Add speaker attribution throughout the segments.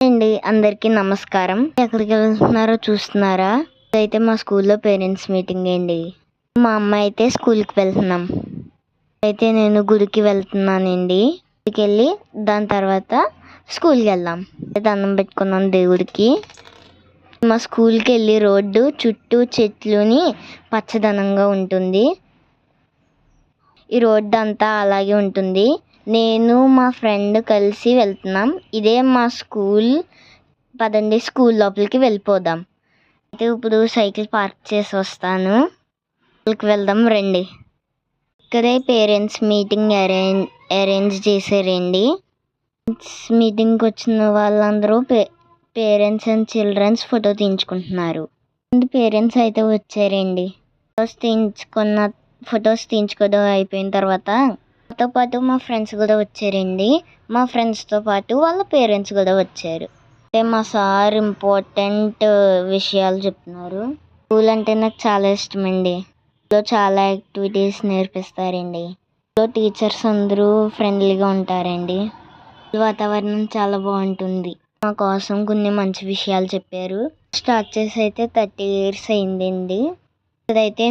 Speaker 1: అండి అందరికీ నమస్కారం. ఎక్కడికి వెళ్తున్నారో చూస్తున్నారా? అయితే మా స్కూల్లో పేరెంట్స్ మీటింగ్ అండి. మా అమ్మ అయితే స్కూల్కి వెళ్తున్నాం. అయితే నేను గుడికి వెళ్తున్నానండి. గుడికి వెళ్ళి దాని తర్వాత స్కూల్కి వెళ్దాం. దండం పెట్టుకున్నాం దేవుడికి. మా స్కూల్కి వెళ్ళి రోడ్డు చుట్టూ చెట్లుని పచ్చదనంగా ఉంటుంది. ఈ రోడ్డు అంతా అలాగే ఉంటుంది. నేను మా ఫ్రెండ్ కలిసి వెళ్తున్నాం. ఇదే మా స్కూల్. పదండి స్కూల్ లోపలికి వెళ్ళిపోదాం. అయితే ఇప్పుడు సైకిల్ పార్క్ చేసి వస్తాను. స్కూల్కి వెళ్దాం రండి. ఇక్కడే పేరెంట్స్ మీటింగ్ అరేంజ్ చేశారండి. మీటింగ్కి వచ్చిన వాళ్ళందరూ పేరెంట్స్ అండ్ చిల్డ్రన్స్ ఫోటో తీయించుకుంటున్నారు. పేరెంట్స్ అయితే వచ్చారండి. ఫొటోస్ తీయించుకోవడం అయిపోయిన తర్వాత నాతో పాటు మా ఫ్రెండ్స్ కూడా వచ్చారండి. మా ఫ్రెండ్స్తో పాటు వాళ్ళ పేరెంట్స్ కూడా వచ్చారు. అంటే మా సార్ ఇంపార్టెంట్ విషయాలు చెప్తున్నారు. స్కూల్ అంటే నాకు చాలా ఇష్టం అండి. స్కూల్లో చాలా యాక్టివిటీస్ నేర్పిస్తారండి. స్కూల్లో టీచర్స్ అందరూ ఫ్రెండ్లీగా ఉంటారండి. వాతావరణం చాలా బాగుంటుంది. మా కోసం కొన్ని మంచి విషయాలు చెప్పారు. స్టార్ట్ చేసి అయితే 30 years అయిందండి. ఇదైతే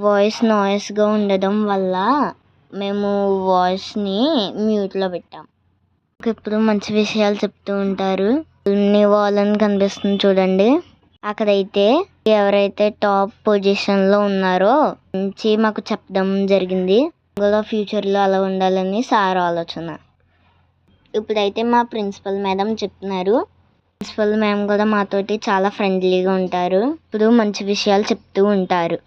Speaker 1: వాయిస్ నాయిస్గా ఉండడం వల్ల మేము వాయిస్ని మ్యూట్లో పెట్టాం. ఇప్పుడు మంచి విషయాలు చెప్తూ ఉంటారు. వాళ్ళని కనిపిస్తుంది చూడండి. అక్కడైతే ఎవరైతే టాప్ పొజిషన్లో ఉన్నారో నుంచి మాకు చెప్పడం జరిగింది. కూడా ఫ్యూచర్లో అలా ఉండాలని సార్ ఆలోచన. ఇప్పుడైతే మా ప్రిన్సిపల్ మేడం చెప్తున్నారు. ప్రిన్సిపల్ మ్యామ్ కూడా మాతోటి చాలా ఫ్రెండ్లీగా ఉంటారు. ఇప్పుడు మంచి విషయాలు చెప్తూ ఉంటారు.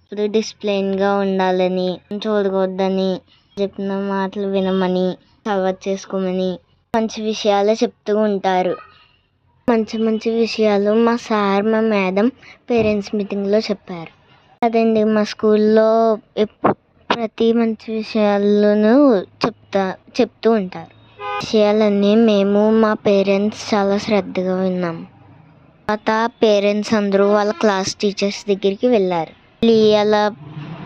Speaker 1: ఇప్పుడు డిసిప్లైన్గా ఉండాలని, చూడకూడదని, చెప్పిన మాటలు వినమని, అలవాటు చేసుకోమని మంచి విషయాలే చెప్తూ ఉంటారు. మంచి మంచి విషయాలు మా సార్ మా మేడం పేరెంట్స్ మీటింగ్లో చెప్పారు. అదండి మా స్కూల్లో ప్రతి మంచి విషయాలను చెప్తూ ఉంటారు. విషయాలన్నీ మేము మా పేరెంట్స్ చాలా శ్రద్ధగా విన్నాం. తర్వాత పేరెంట్స్ అందరూ వాళ్ళ క్లాస్ టీచర్స్ దగ్గరికి వెళ్ళారు. వాళ్ళ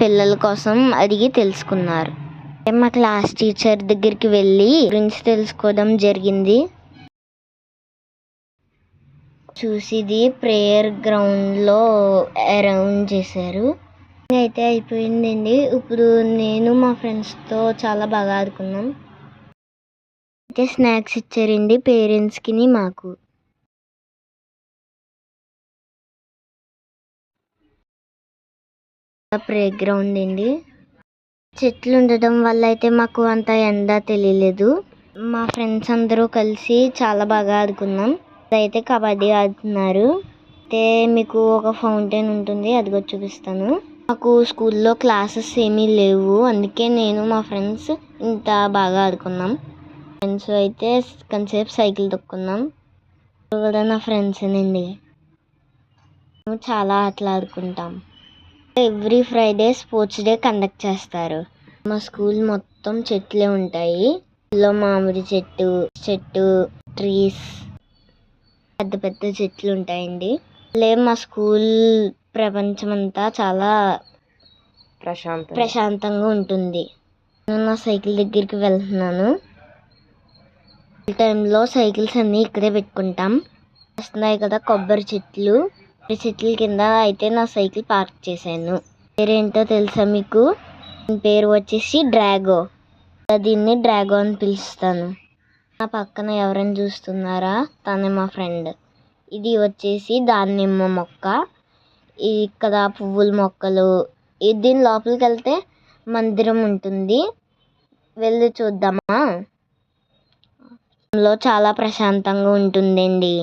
Speaker 1: పిల్లల కోసం అడిగి తెలుసుకున్నారు. మా క్లాస్ టీచర్ దగ్గరికి వెళ్ళి గురించి తెలుసుకోవడం జరిగింది. చూసిది ప్రేయర్ గ్రౌండ్లో అరౌండ్ చేశారు. అయితే అయిపోయిందండి. ఇప్పుడు నేను మా ఫ్రెండ్స్తో చాలా బాగా ఆడుకున్నాం. అయితే స్నాక్స్ ఇచ్చారండి పేరెంట్స్కి మాకు. ప్లే గ్రౌండ్ అండి. చెట్లు ఉండడం వల్ల అయితే మాకు అంత ఎండ తెలియలేదు. మా ఫ్రెండ్స్ అందరూ కలిసి చాలా బాగా ఆడుకున్నాం. అయితే కబడ్డీ ఆడుతున్నారు. అయితే మీకు ఒక ఫౌంటైన్ ఉంటుంది, అది కూడా చూపిస్తాను. మాకు స్కూల్లో క్లాసెస్ ఏమీ లేవు, అందుకే నేను మా ఫ్రెండ్స్ ఇంత బాగా ఆడుకున్నాం. ఫ్రెండ్స్ అయితే కొంతసేపు సైకిల్ తొక్కున్నాం. కూడా నా ఫ్రెండ్సేనండి. మేము చాలా ఆటలు ఆడుకుంటాం. Every Friday sports day conduct చేస్తారు. మా స్కూల్ మొత్తం చెట్లే ఉంటాయి. మామిడి చెట్టు ట్రీస్, పెద్ద పెద్ద చెట్లు ఉంటాయండి. మా స్కూల్ ప్రపంచం అంతా చాలా ప్రశాంతంగా ఉంటుంది. నేను నా సైకిల్ దగ్గరికి వెళ్తున్నాను. ఈ టైంలో సైకిల్స్ అన్నీ ఇక్కడే పెట్టుకుంటాం. వస్తున్నాయి కదా కొబ్బరి చెట్ల కింద అయితే నా సైకిల్ పార్క్ చేశాను. పేరేంటో తెలుసా మీకు? పేరు వచ్చేసి డ్రాగో. దీన్ని డ్రాగో అని పిలుస్తాను. నా పక్కన ఎవరైనా చూస్తున్నారా? తనే మా ఫ్రెండ్. ఇది వచ్చేసి దానిమ్మ మొక్క. ఇక్కడ పువ్వుల మొక్కలు. దీని లోపలికి వెళ్తే మందిరం ఉంటుంది, వెళ్ళి చూద్దామా? చాలా ప్రశాంతంగా ఉంటుందండి.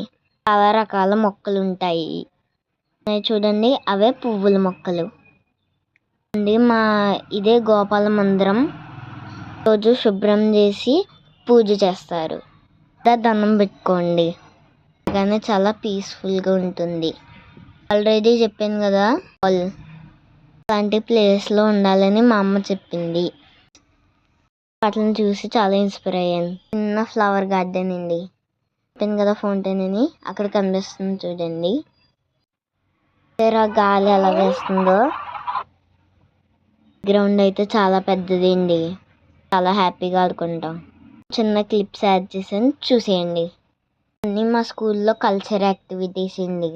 Speaker 1: చాలా రకాల మొక్కలు ఉంటాయి. చూడండి, అవే పువ్వుల మొక్కలు అండి. ఇదే గోపాల మందిరం. రోజు శుభ్రం చేసి పూజ చేస్తారు. దండం పెట్టుకోండి, కానీ చాలా పీస్ఫుల్గా ఉంటుంది. ఆల్రెడీ చెప్పాను కదా, అలాంటి ప్లేస్లో ఉండాలని మా అమ్మ చెప్పింది. వాటిని చూసి చాలా ఇన్స్పైర్ అయ్యాను. చిన్న ఫ్లవర్ గార్డెన్ అండి. చెప్పాను కదా ఫౌంటైన్ అని, అక్కడ కనిపిస్తుంది చూడండి. గాలి ఎలా వేస్తుందో. గ్రౌండ్ అయితే చాలా పెద్దది అండి. చాలా హ్యాపీగా ఆడుకుంటాం. చిన్న క్లిప్స్ యాడ్ చేశాను, చూసేయండి. అన్నీ మా స్కూల్లో కల్చర్ యాక్టివిటీస్ అండి.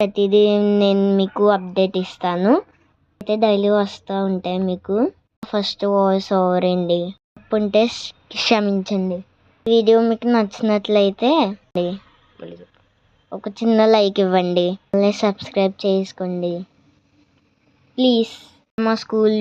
Speaker 1: ప్రతిదీ నేను మీకు అప్డేట్ ఇస్తాను. అయితే డైలీ వస్తూ ఉంటాయి మీకు. ఫస్ట్ వాయిస్ ఓవర్ అండి. తప్పుంటే క్షమించండి. వీడియో మీకు నచ్చినట్లయితే ఒక చిన్న లైక్ ఇవ్వండి, మళ్ళీ సబ్స్క్రైబ్ చేసుకోండి ప్లీజ్. మా స్కూల్